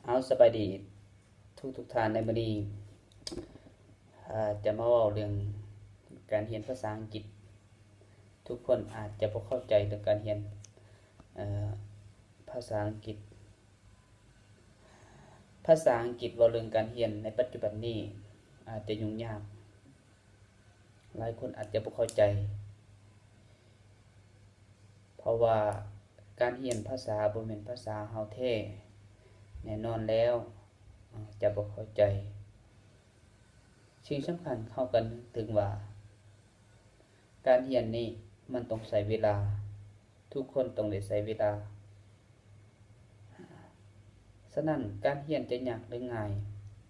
เอาสบายดีทุกท่านในมื้อนี้จะมาเว้าเรื่องการเรียนภาษาอังกฤษทุกคนอาจจะบ่เข้าใจเรื่องการเรียนภาษาอังกฤษเว้าเรื่องการเรียนในปัจจุบันนี้อาจจะยุ่งยากหลายคนอาจจะบ่เข้าใจเพราะว่าการเรียนภาษาบ่แม่นภาษาเฮาแท้แน่นอนแล้วจะบ่เข้าใจสิ่งสำคัญเข้ากันถึงว่าการเรียนนี่มันต้องใช้เวลาทุกคนต้องได้ใช้เวลาฉะนั้นการเรียนจะยากหรือง่าย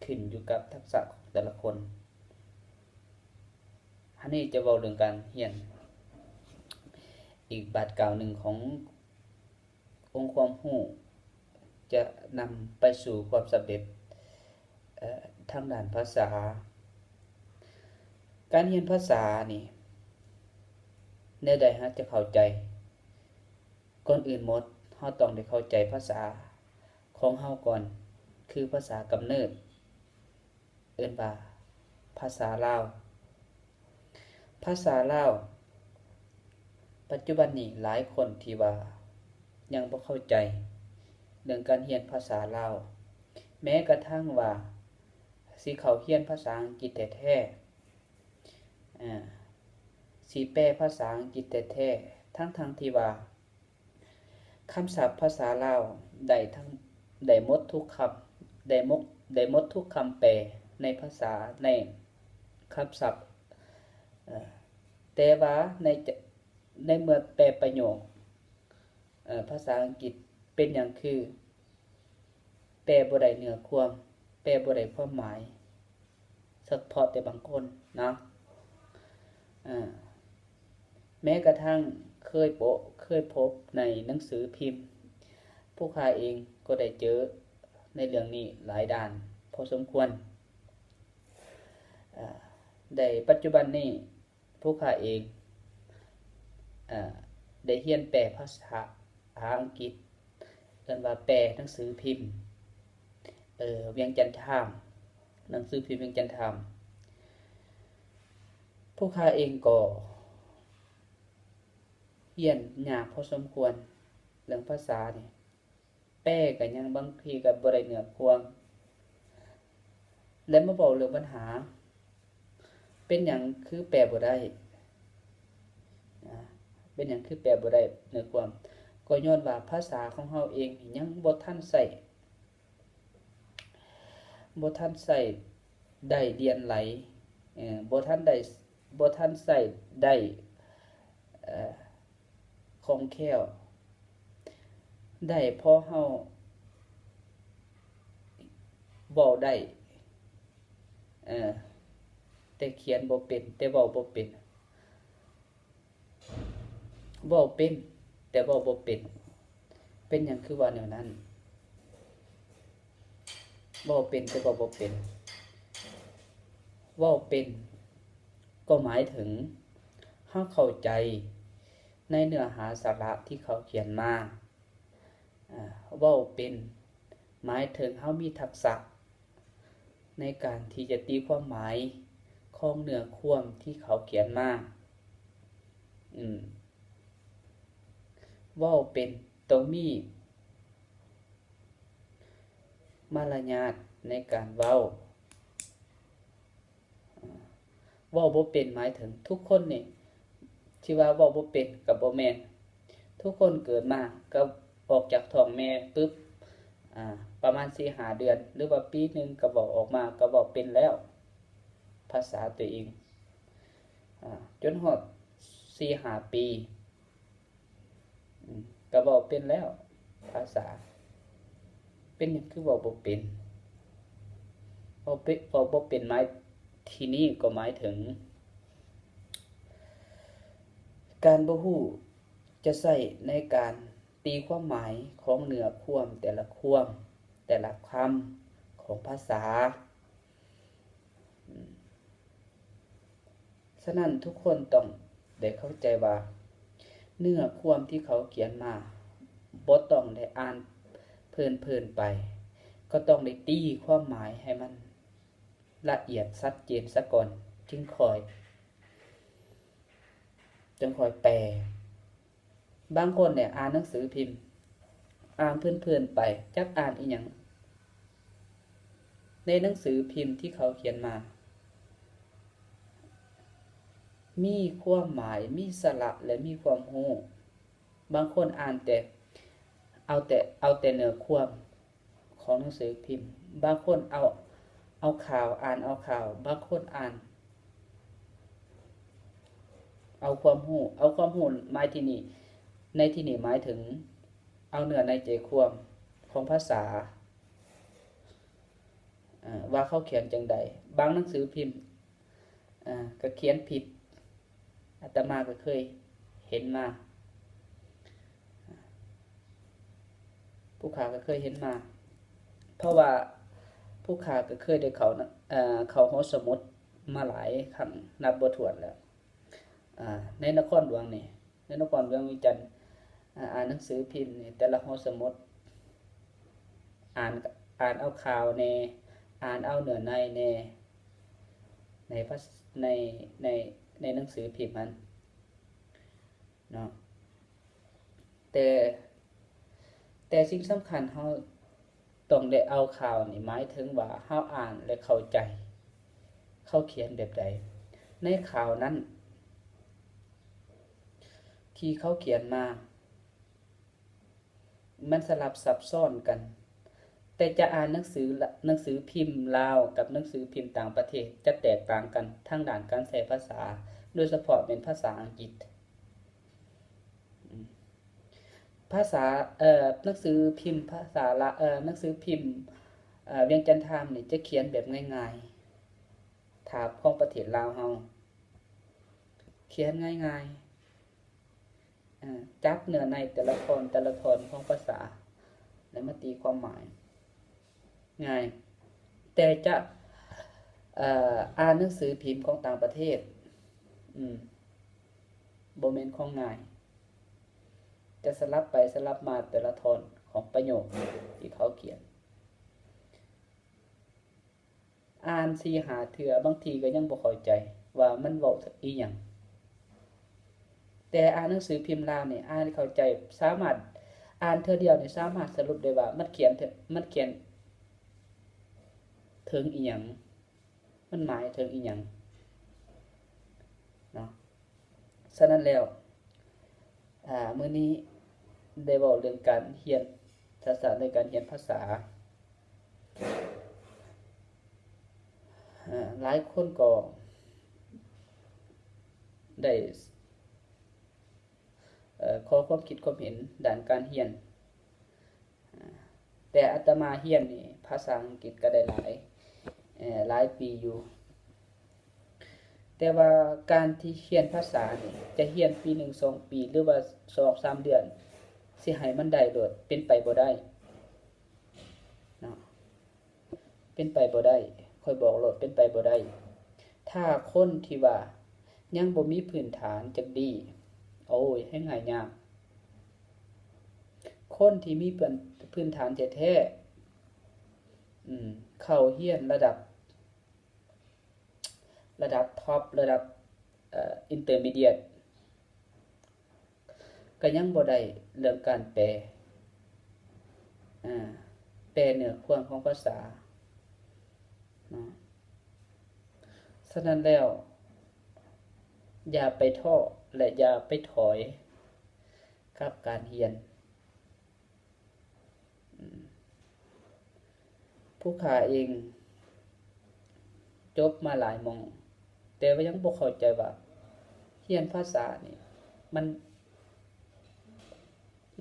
ขึ้นอยู่กับทักษะของแต่ละคนอันนี้จะเว้าเรื่องการเรียนอีกบาทกล่าวหนึ่งขององค์ความรู้จะนำไปสู่ความสำเร็จทางด้านภาษาการเรียนภาษานี่แนวใดฮะจะเข้าใจก่อนอื่นหมดเฮาต้องได้เข้าใจภาษาของเฮาก่อนคือภาษากำเนิดเอิ้นว่าภาษาลาวปัจจุบันนี้หลายคนที่ว่ายังบ่เข้าใจเรื่องการเรียนภาษาลาวแม้กระทั่งว่าสิเข้าเรียนภาษาอังกฤษแท้ๆสิแปลภาษาอังกฤษแท้ๆทั้งที่ว่าคำศัพท์ภาษาลาวได้หมดทุกคำได้หมดทุกคำแปลในภาษาในคำศัพท์แต่ว่าในเมื่อแปลประโยคภาษาอังกฤษเป็นหยังคือแปลบ่ได้เนื้อความแปลบ่ได้ความหมายเฉพาะแต่บางคนเนาะแม้กระทั่งเคยพบในหนังสือพิมพ์ผู้ค้าเองก็ได้เจอในเรื่องนี้หลายด้านพอสมควรในปัจจุบันนี้ผู้ค้าเองได้เรียนแปลภาษาอังกฤษเรียกว่าแปลหนังสือพิมพ์เวียงจันทน์ไทม์หนังสือพิมพ์เวียงจันทน์ไทม์ผู้ค้าเองก็เรียนยากพอสมควรเรื่องภาษานี่แปลก็ยังบางทีก็บ่ได้เนื้อความแล้วมาเว้าเรื่องปัญหาเป็นหยังคือแปลบ่ได้เป็นหยังคือแปลบ่ได้เนื้อความก็ย้อนว่าภาษาของเฮาเองยังบ่ทันใช้ได้เรียนไหลบ่ทันใช้ได้คล่องแคล่วได้พอเฮาเว้าได้แต่เขียนบ่เป็นแต่เว้าบ่เป็นเว้าเป็นแต่เว้าบ่เป็นหยังคือว่าแนวนั้นเว้าเป็นแต่เว้าบ่เป็นเว้าเป็นก็หมายถึงเฮาเข้าใจในเนื้อหาสาระที่เขาเขียนมาเว้าเป็นหมายถึงเฮามีทักษะในการที่จะตีความหมายของเนื้อความที่เขาเขียนมาเว้าเป็นต้องมีมารยาทในการเว้าบ่เป็นหมายถึงทุกคนนี่ที่ว่าเว้าบ่เป็นก็บ่แม่นทุกคนเกิดมาก็ออกจากท้องแม่ปึ๊บประมาณ 4-5 เดือนหรือว่าปีนึงก็เว้าออกมาก็เว้าเป็นแล้วภาษาตัวเองจนฮอด 4-5 ปีก็เว้าเป็นแล้วภาษาเป็นหยังคือเว้าบ่เป็นเว้าบ่เป็นหมายที่นี้ก็หมายถึงการบ่ฮู้จะใช้ในการตีความหมายของเนื้อความแต่ละคำของภาษาฉะนั้นทุกคนต้องได้เข้าใจว่าเนื้อความที่เขาเขียนมาบ่ต้องได้อ่านเพลินไป ก็ต้องได้ตีความหมายให้มันละเอียดชัดเจนซะก่อนจึงค่อยแปลบางคนเนี่ยอ่านหนังสือพิมพ์อ่านเพื่อนๆไปจักอ่านอีหยังในหนังสือพิมพ์ที่เขาเขียนมามีความหมายมีสาระและมีความรู้บางคนอ่านแต่เอาแต่เนื้อความของหนังสือพิมพ์บางคนเอาข่าวอ่านเอาข่าวบางคนอ่านเอาความรู้หมายที่นี่ในที่นี่หมายถึงเอาเนื้อในใจความของภาษาว่าเขาเขียนจังใดบางหนังสือพิมพ์ก็เขียนผิดอาตมาก็เคยเห็นมาผู้ขาก็เคยเห็นมาเพราะว่าผู้ขาก็เคยได้เขาหอสมุดมาหลายครั้งนับบ่ถ้วนแล้วในนครหลวงนี่ในนครหลวงวิจันทร์อ่านหนังสือพิมพ์นี่แต่ละหอสมุดอ่านเอาข่าวในอ่านเอาเนื้อในในในหนังสือพิมพ์มันเนาะแต่สิ่งสำคัญเฮาต้องได้เอาข่าวนี่หมายถึงว่าเฮาอ่านและเข้าใจเขาเขียนแบบใดในข่าวนั้นที่เขาเขียนมามันสลับซับซ้อนกันแต่จะอ่านหนังสือพิมพ์ลาวกับหนังสือพิมพ์ต่างประเทศจะแตกต่างกันทางด้านการใช้ภาษาโดยเฉพาะเป็นภาษาอังกฤษภาษาหนังสือพิมพ์ภาษาละหนังสือพิมพ์เวียงจันทน์ไทม์นี่จะเขียนแบบง่ายๆถ้าของประเทศลาวเฮาเขียนง่ายๆจับเนื้อในแต่ละคนของภาษาแล้วมาตีความหมายง่ายแต่จะอ่านหนังสือพิมพ์ของต่างประเทศบ่แม่นของง่ายจะสลับไปสลับมาแต่ละตอนของประโยคที่เขาเขียนอ่าน4-5 เทื่อบางทีก็ยังบ่เข้าใจว่ามันเว้าอีหยังแต่อ่านหนังสือพิมพ์ลาวนี่อ่านเข้าใจสามารถอ่านเทื่อเดียวนี่สามารถสรุปได้ว่ามันเขียนถึงอีหยังมันหมายถึงอีหยังเนาะฉะนั้นแล้วมื้อนี้ได้เว้าเรื่องการเรียนทักษะในการเรียนภาษาหลายคนก็ได้ขอความคิดความเห็นด้านการเรียนแต่อาตมาเรียนนี่ภาษาอังกฤษก็ได้หลายปีอยู่แต่ว่าการที่เรียนภาษานี่จะเรียนปี1 2 ปีหรือว่า 2-3 เดือนสิให้มันได้โดดเป็นไปบ่ได้เนาะเป็นไปบ่ได้ค่อยบอกโลดเป็นไปบ่ได้ถ้าคนที่ว่ายังบ่มีพื้นฐานจักดีโอ้ยให้ง่ายยากคนที่มีพื้นฐานแท้ๆเข้าเรียนระดับท็อประดับอินเตอร์มีเดียตก็ยังบ่ได้เรื่องการแปลเนื้อความของภาษาเนาะฉะนั้นแล้วอย่าไปท้อและอย่าไปถอยกับการเรียนผู้ขาเองจบมาหลายหม้องแต่ว่ายังบ่เข้าใจว่าเรียนภาษานี่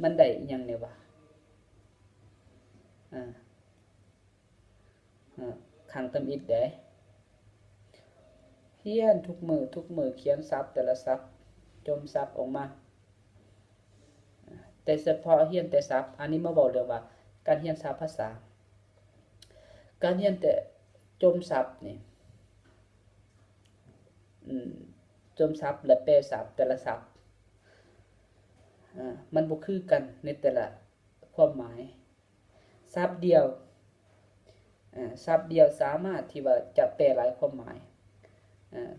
มันได้อิหยังแน่วะขังตำอิดเด้เรียนทุกมื้อเขียนศัพท์แต่ละศัพท์จมศัพท์ออกมาแต่เฉพาะเรียนแต่ศัพท์อันนี้มาเว้าเรื่องว่าการเรียนศัพท์ภาษาการเรียนแต่จมศัพท์นี่จมศัพท์และแปลศัพท์แต่ละศัพท์มันบ่คือกันในแต่ละความหมายศัพท์เดียว ศัพท์เดียวสามารถที่ว่าจะแปลหลายความหมาย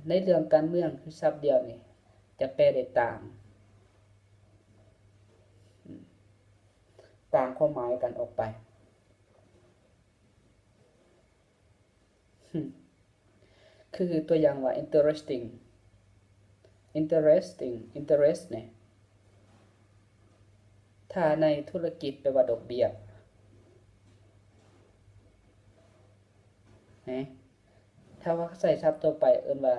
ในเรื่องการเมืองคือศัพท์เดียวนี่จะแปลได้ต่างความหมายกันออกไปคือตัวอย่างว่า interesting interest เนี่ยถ้าในธุรกิจแปลว่าดอกเบี้ยถ้าว่าใส่ศัพท์ตัวไปเอิ้นว่า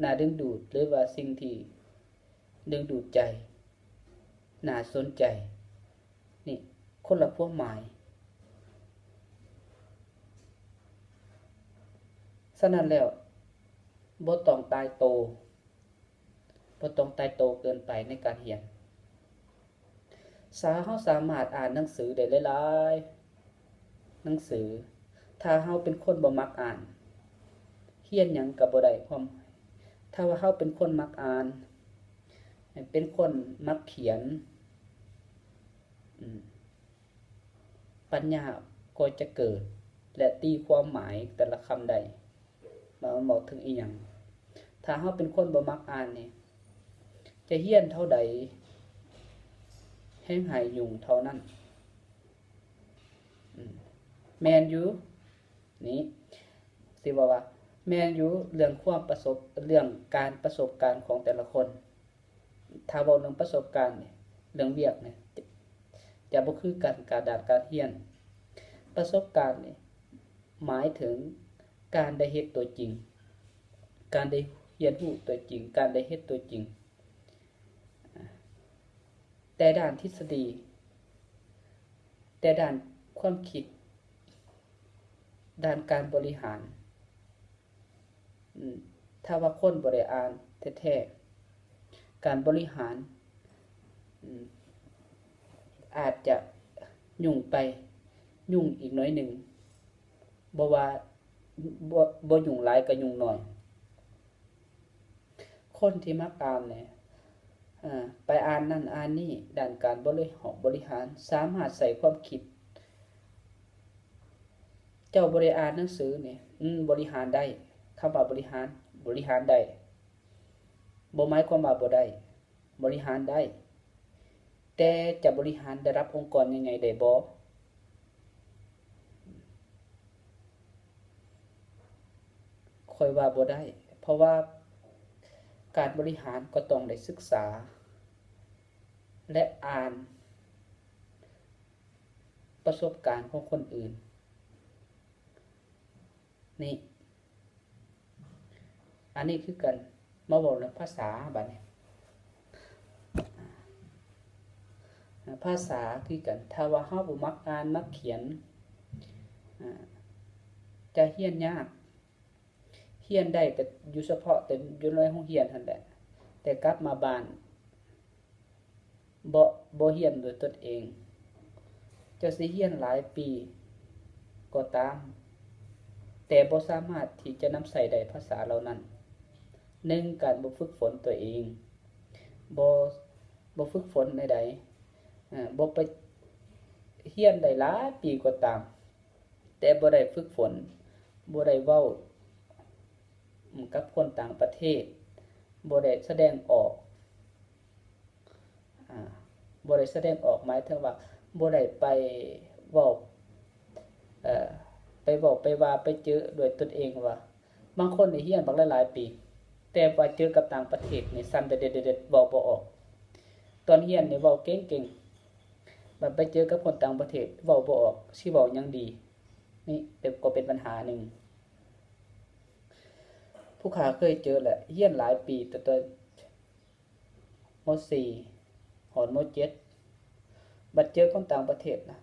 น่าดึงดูดหรือว่าสิ่งที่ดึงดูดใจน่าสนใจนี่คนละความหมายฉะนั้นแล้วบ่ต้องตายโตเกินไปในการเรียนเฮาสามารถอ่านหนังสือได้หลายๆหนังสือถ้าเฮาเป็นคนบ่มักอ่านเรียนหยังก็บ่ได้ความถ้าว่าเฮาเป็นคนมักอ่านเป็นคนมักเขียนปัญญาก็จะเกิดและตีความหมายแต่ละคำได้มาบอกถึงอีหยังถ้าเฮาเป็นคนบ่มักอ่านนี่จะเรียนเท่าใดแฮ่งหายยุ่งเท่านั้นแม่นอยู่นี่สิว่าแม่นอยู่เรื่องการประสบการณ์ของแต่ละคนถ้าเว้าเรื่องประสบการณ์นี่เรื่องเวียกนี่จะบ่คือกันการเรียนประสบการณ์นี่หมายถึงการได้เฮ็ดตัวจริงการได้เรียนรู้ตัวจริงการได้เฮ็ดตัวจริงแต่ด้านทฤษฎีแต่ด้านความคิดด้านการบริหารถ้าว่าคนบ่ได้อ่านแท้ๆการบริหารอาจจะยุ่งอีกน้อยหนึ่งบ่ว่าบ่ยุ่งหลายก็ยุ่งน้อยคนที่มักอ่านเนี่ยไปอ่านนั่นอ่านนี่ด้านการบริหารสามารถใส่ความคิดเจ้าบ่ได้อ่านหนังสือนี่บริหารได้คำว่าบริหารได้บ่หมายความว่าบ่ได้บริหารได้แต่จะบริหารได้รับองค์กรยังไงได้บ่ค่อยว่าบ่ได้เพราะว่าการบริหารก็ต้องได้ศึกษาและอ่านประสบการณ์ของคนอื่นนี่อันนี้คือกันมาบอกเรื่องภาษาบัดนี้ภาษาคือกันถ้าว่าเฮาบ่มักอ่านมักเขียนจะเรียนยากเรียนได้แต่อยู่เฉพาะแต่อยู่ในห้องเรียนนั่นแหละแต่กลับมาบ้านบ่เรียนด้วยตนเองจะสิเรียนหลายปีก็ตามแต่บ่สามารถที่จะนำใช้ได้ภาษาเหล่านั้น1การบ่ฝึกฝนตัวเองบ่ฝึกฝนใดๆบ่ไปเรียนได้หลายปีก็ตามแต่บ่ได้ฝึกฝนบ่ได้เว้ากับคนต่างประเทศบ่ได้แสดงออกหมายถึงว่าบ่ได้ไปเว้าไปว่าไปเจอด้วยตนเองว่าบางคนนี่เรียนบักหลายๆปีแต่ว่าเจอกับต่างประเทศนี่สั่นเด็ดๆเว้าบ่ออกตอนเรียนนี่เว้าเก่งๆบัดไปเจอกับคนต่างประเทศเว้าบ่ออกสิเว้าหยังดีนี่ก็เป็นปัญหาหนึ่งผู้ข้าเคยเจอแหละเรียนหลายปีแต่ตอนม.4 ฮอดม.7 บัดเจอคนต่างประเทศนะ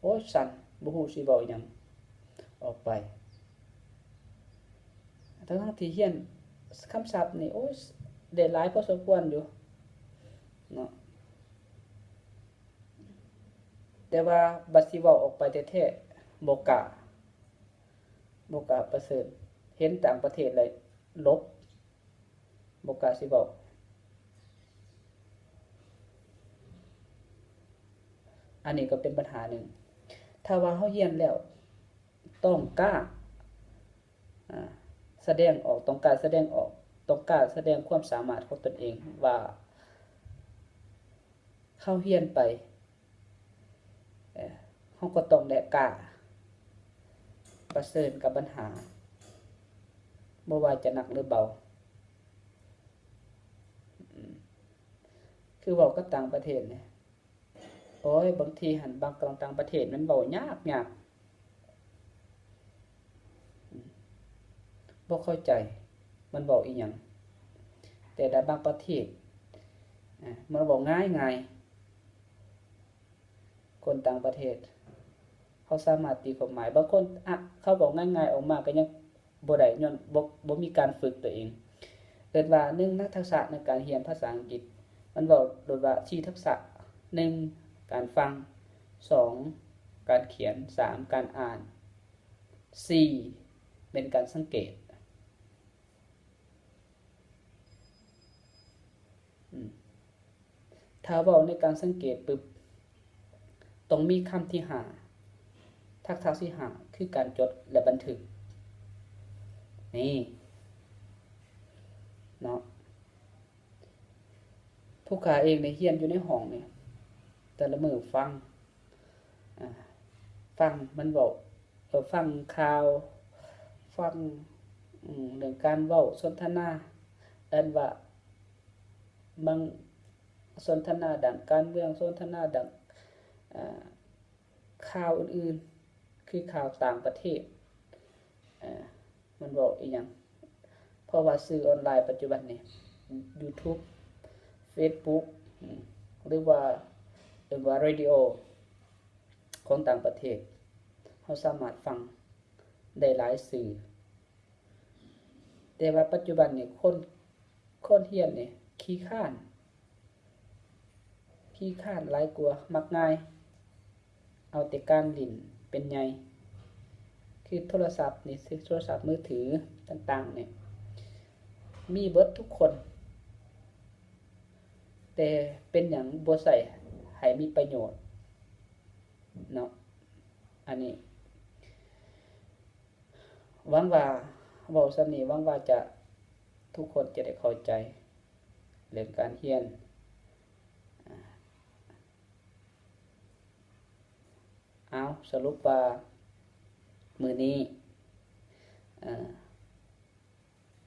โอ้ยสั่นบ่ฮู้สิเว้าหยังออกไปทั้งที่เรียนคำศัพท์นี่โอ้ยได้หลายพอสมควรอยู่เนาะแต่ว่าบัดสิเว้าออกไปแท้ๆบ่กล้าประเสริฐเห็นต่างประเทศเลยลบบ่กล้าสิเว้าอันนี้ก็เป็นปัญหาหนึ่ง ถ้าว่าเฮาเรียนแล้วต้องกล้าแสดงออกต้องกล้าแสดงออกต้องกล้าแสดงความสามารถของตนเองว่าเฮาเรียนไปเฮาก็ต้องได้กล้าเผชิญกับปัญหาบ่ว่าจะหนักหรือเบาคือเว้ากับต่างประเทศเนี่ยโอ้ยบางทีหันบางต่างประเทศมันเว้ายากยากบ่เข้าใจมันเว้าอีหยังแต่ในบางประเทศมันเว้าง่ายๆคนต่างประเทศเขาสามารถตีความหมายบางคนเขาเว้าง่ายๆออกมาก็ยังบ่ได้ย้อนบ่มีการฝึกตัวเองเกิดว่า1ทักษะในการเรียนภาษาอังกฤษมันเว้าโดยว่า4ทักษะ1การฟัง2การเขียน3การอ่าน4เป็นการสังเกตถ้าเว้าในการสังเกตปึ๊บต้องมีคำที่5ทักษะที่5คือการจดและบันทึกนี่เนาะผู้ขาเองได้เรียนอยู่ในห้องนี่แต่ละมื้อฟังมันเว้าฟังข่าวฟังเรื่องการเว้าสนทนาอันว่าบางสนทนาด้านการเมืองสนทนาด้านข่าวอื่นๆคือข่าวต่างประเทศมันเว้าอีหยังเพราะว่าสื่อออนไลน์ปัจจุบันนี้ YouTube Facebook หรือว่าเรดิโอของต่างประเทศเฮาสามารถฟังได้หลายสื่อแต่ว่าปัจจุบันนี้คนเรียนนี่ขี้คร้านหลายกว่ามักง่ายเอาแต่การเล่นเป็นใหญ่คือโทรศัพท์นี่โทรศัพท์มือถือต่างๆนี่มีเบิดทุกคนแต่เป็นหยังบ่ใช้ให้มีประโยชน์เนาะอันนี้หวังว่าเว้าส่ำนี้หวังว่าจะทุกคนจะได้เข้าใจเรื่องการเรียนเอาสรุปว่ามื้อนี้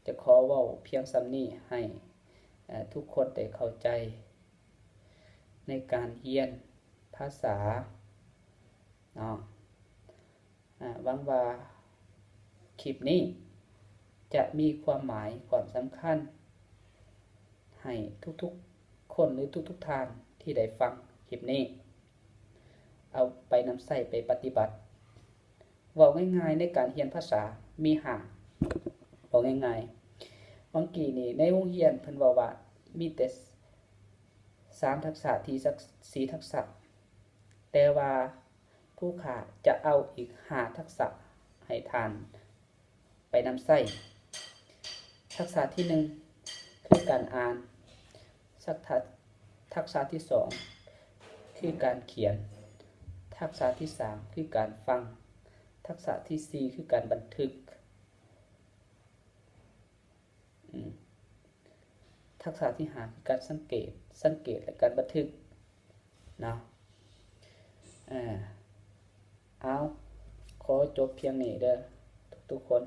จะขอเว้าเพียงส่ำนี้ให้ทุกคนได้เข้าใจในการเรียนภาษาเนาะหวังว่าคลิปนี้จะมีความหมายความสำคัญให้ทุกๆคนหรือทุกๆท่านที่ได้ฟังคลิปนี้เอาไปนำใช้ไปปฏิบัติเว้าง่ายๆในการเรียนภาษามี5เว้าง่ายๆบางกี้นี่ในโรงเรียนเพิ่นเว้าว่ามีแต่3ทักษะที่สัก4ทักษะแต่ว่าผู้ขาจะเอาอีก5ทักษะให้ท่านไปนำใช้ทักษะที่1คือการอ่านทักษะที่2คือการเขียนทักษะที่3คือการฟังทักษะที่4คือการบันทึกทักษะที่5คือการสังเกตและการบันทึกเนาะเอาขอจบเพียงนี้เด้อทุกๆคน